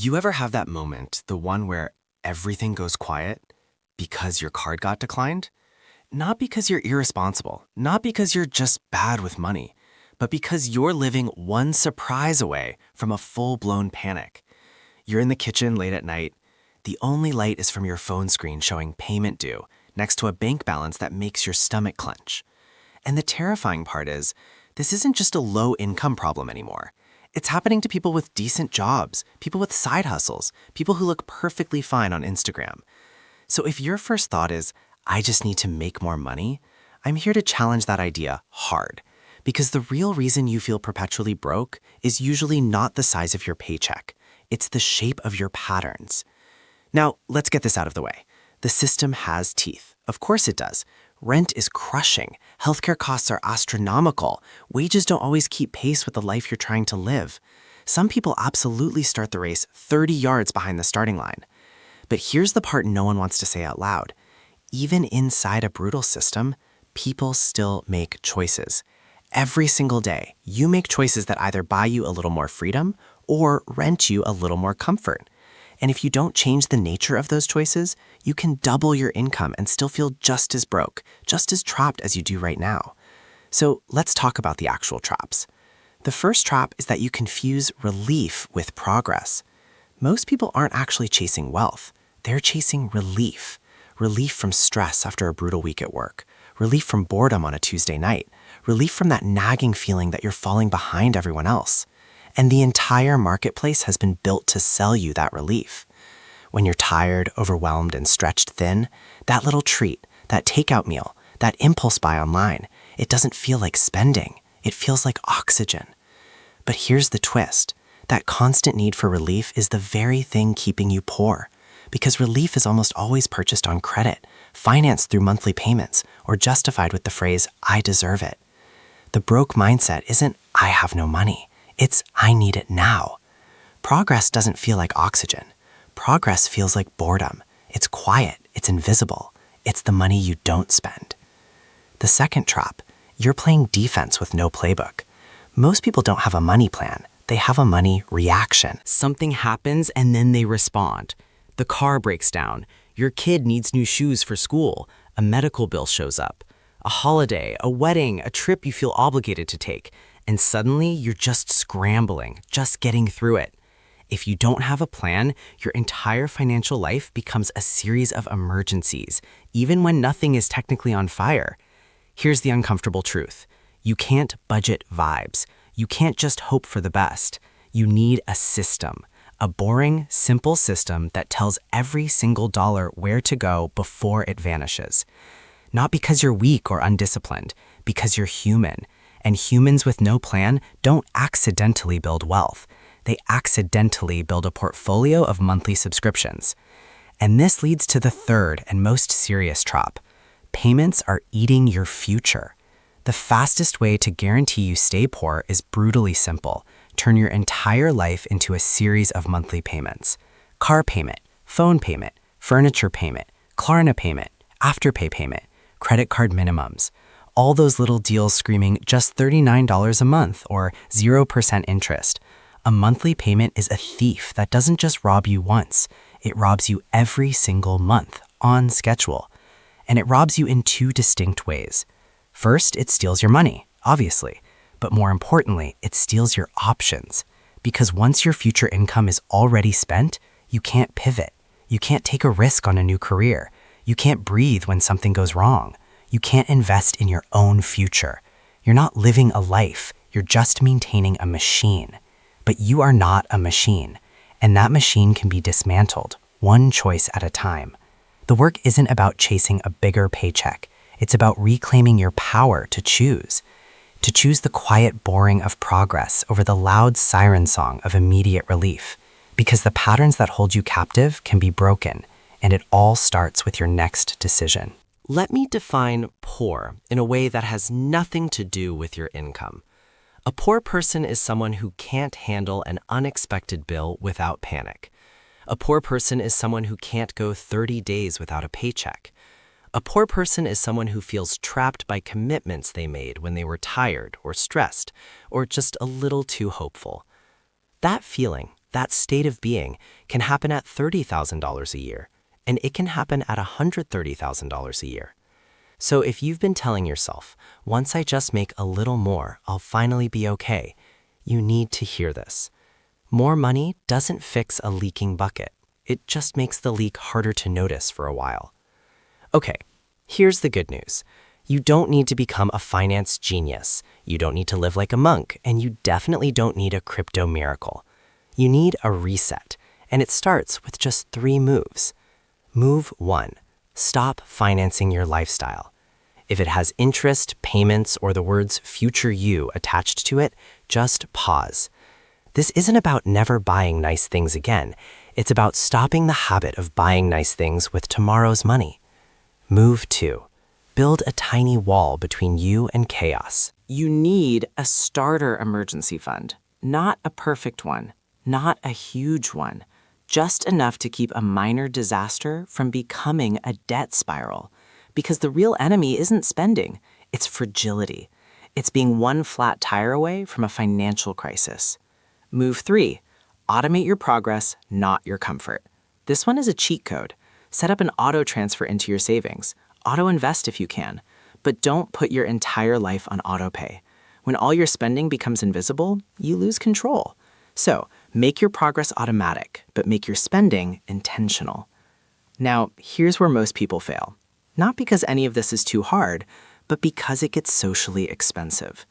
You ever have that moment, the one where everything goes quiet because your card got declined? Not because you're irresponsible, not because you're just bad with money, but because you're living one surprise away from a full-blown panic. You're in the kitchen late at night. The only light is from your phone screen showing payment due next to a bank balance that makes your stomach clench. And the terrifying part is, this isn't just a low-income problem anymore. It's happening to people with decent jobs, people with side hustles, people who look perfectly fine on Instagram. So if your first thought is, I just need to make more money, I'm here to challenge that idea hard. Because the real reason you feel perpetually broke is usually not the size of your paycheck. It's the shape of your patterns. Now, let's get this out of the way. The system has teeth. Of course it does. Rent is crushing. Healthcare costs are astronomical. Wages don't always keep pace with the life you're trying to live. Some people absolutely start the race 30 yards behind the starting line. But here's the part no one wants to say out loud. Even inside a brutal system, people still make choices. Every single day, you make choices that either buy you a little more freedom or rent you a little more comfort. And if you don't change the nature of those choices, you can double your income and still feel just as broke, just as trapped as you do right now. So let's talk about the actual traps. The first trap is that you confuse relief with progress. Most people aren't actually chasing wealth. They're chasing relief. Relief from stress after a brutal week at work. Relief from boredom on a Tuesday night. Relief from that nagging feeling that you're falling behind everyone else. And the entire marketplace has been built to sell you that relief. When you're tired, overwhelmed, and stretched thin, that little treat, that takeout meal, that impulse buy online, it doesn't feel like spending. It feels like oxygen. But here's the twist. That constant need for relief is the very thing keeping you poor. Because relief is almost always purchased on credit, financed through monthly payments, or justified with the phrase, I deserve it. The broke mindset isn't, I have no money. It's, I need it now. Progress doesn't feel like oxygen. Progress feels like boredom. It's quiet. It's invisible. It's the money you don't spend. The second trap, you're playing defense with no playbook. Most people don't have a money plan. They have a money reaction. Something happens and then they respond. The car breaks down. Your kid needs new shoes for school. A medical bill shows up. A holiday, a wedding, a trip you feel obligated to take. And suddenly, you're just scrambling, just getting through it. If you don't have a plan, your entire financial life becomes a series of emergencies, even when nothing is technically on fire. Here's the uncomfortable truth. You can't budget vibes. You can't just hope for the best. You need a system. A boring, simple system that tells every single dollar where to go before it vanishes. Not because you're weak or undisciplined, because you're human. And humans with no plan don't accidentally build wealth. They accidentally build a portfolio of monthly subscriptions. And this leads to the third and most serious trap. Payments are eating your future. The fastest way to guarantee you stay poor is brutally simple. Turn your entire life into a series of monthly payments. Car payment, phone payment, furniture payment, Klarna payment, Afterpay payment, credit card minimums. All those little deals screaming just $39 a month or 0% interest. A monthly payment is a thief that doesn't just rob you once. It robs you every single month on schedule. And it robs you in two distinct ways. First, it steals your money, obviously. But more importantly, it steals your options. Because once your future income is already spent, you can't pivot. You can't take a risk on a new career. You can't breathe when something goes wrong. You can't invest in your own future. You're not living a life. You're just maintaining a machine. But you are not a machine. And that machine can be dismantled, one choice at a time. The work isn't about chasing a bigger paycheck. It's about reclaiming your power to choose. To choose the quiet boring of progress over the loud siren song of immediate relief. Because the patterns that hold you captive can be broken, and it all starts with your next decision. Let me define poor in a way that has nothing to do with your income. A poor person is someone who can't handle an unexpected bill without panic. A poor person is someone who can't go 30 days without a paycheck. A poor person is someone who feels trapped by commitments they made when they were tired or stressed or just a little too hopeful. That feeling, That state of being can happen at $30,000 a year, and it can happen at $130,000 a year. So if you've been telling yourself, once I just make a little more, I'll finally be okay, you need to hear this. More money doesn't fix a leaking bucket. It just makes the leak harder to notice for a while. Okay, here's the good news. You don't need to become a finance genius. You don't need to live like a monk, and you definitely don't need a crypto miracle. You need a reset, and it starts with just 3 moves. Move 1, stop financing your lifestyle. If it has interest, payments, or the words future you attached to it, just pause. This isn't about never buying nice things again. It's about stopping the habit of buying nice things with tomorrow's money. Move 2. Build a tiny wall between you and chaos. You need a starter emergency fund, not a perfect one, not a huge one, just enough to keep a minor disaster from becoming a debt spiral. Because the real enemy isn't spending, it's fragility. It's being one flat tire away from a financial crisis. Move 3. Automate your progress, not your comfort. This one is a cheat code. Set up an auto transfer into your savings. Auto invest if you can, but don't put your entire life on auto pay. When all your spending becomes invisible, you lose control. So make your progress automatic, but make your spending intentional. Now, here's where most people fail. Not because any of this is too hard, but because it gets socially expensive.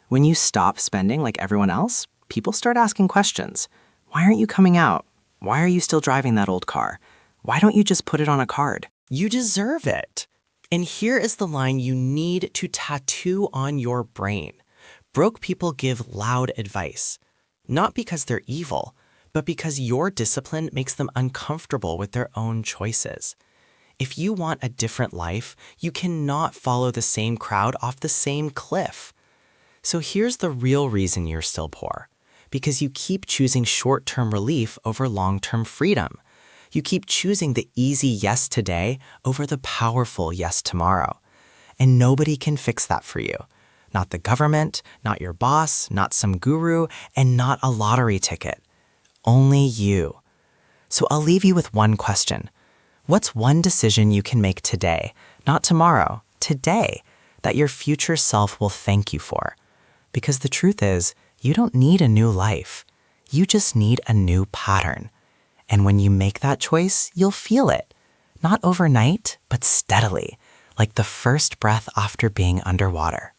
When you stop spending like everyone else, people start asking questions. Why aren't you coming out? Why are you still driving that old car? Why don't you just put it on a card? You deserve it. And here is the line you need to tattoo on your brain. Broke people give loud advice, not because they're evil, but because your discipline makes them uncomfortable with their own choices. If you want a different life, you cannot follow the same crowd off the same cliff. So here's the real reason you're still poor. Because you keep choosing short-term relief over long-term freedom. You keep choosing the easy yes today over the powerful yes tomorrow. And nobody can fix that for you. Not the government, not your boss, not some guru, and not a lottery ticket. Only you. So I'll leave you with one question. What's one decision you can make today, not tomorrow, today, that your future self will thank you for? Because the truth is, you don't need a new life. You just need a new pattern. And when you make that choice, you'll feel it. Not overnight, but steadily, like the first breath after being underwater.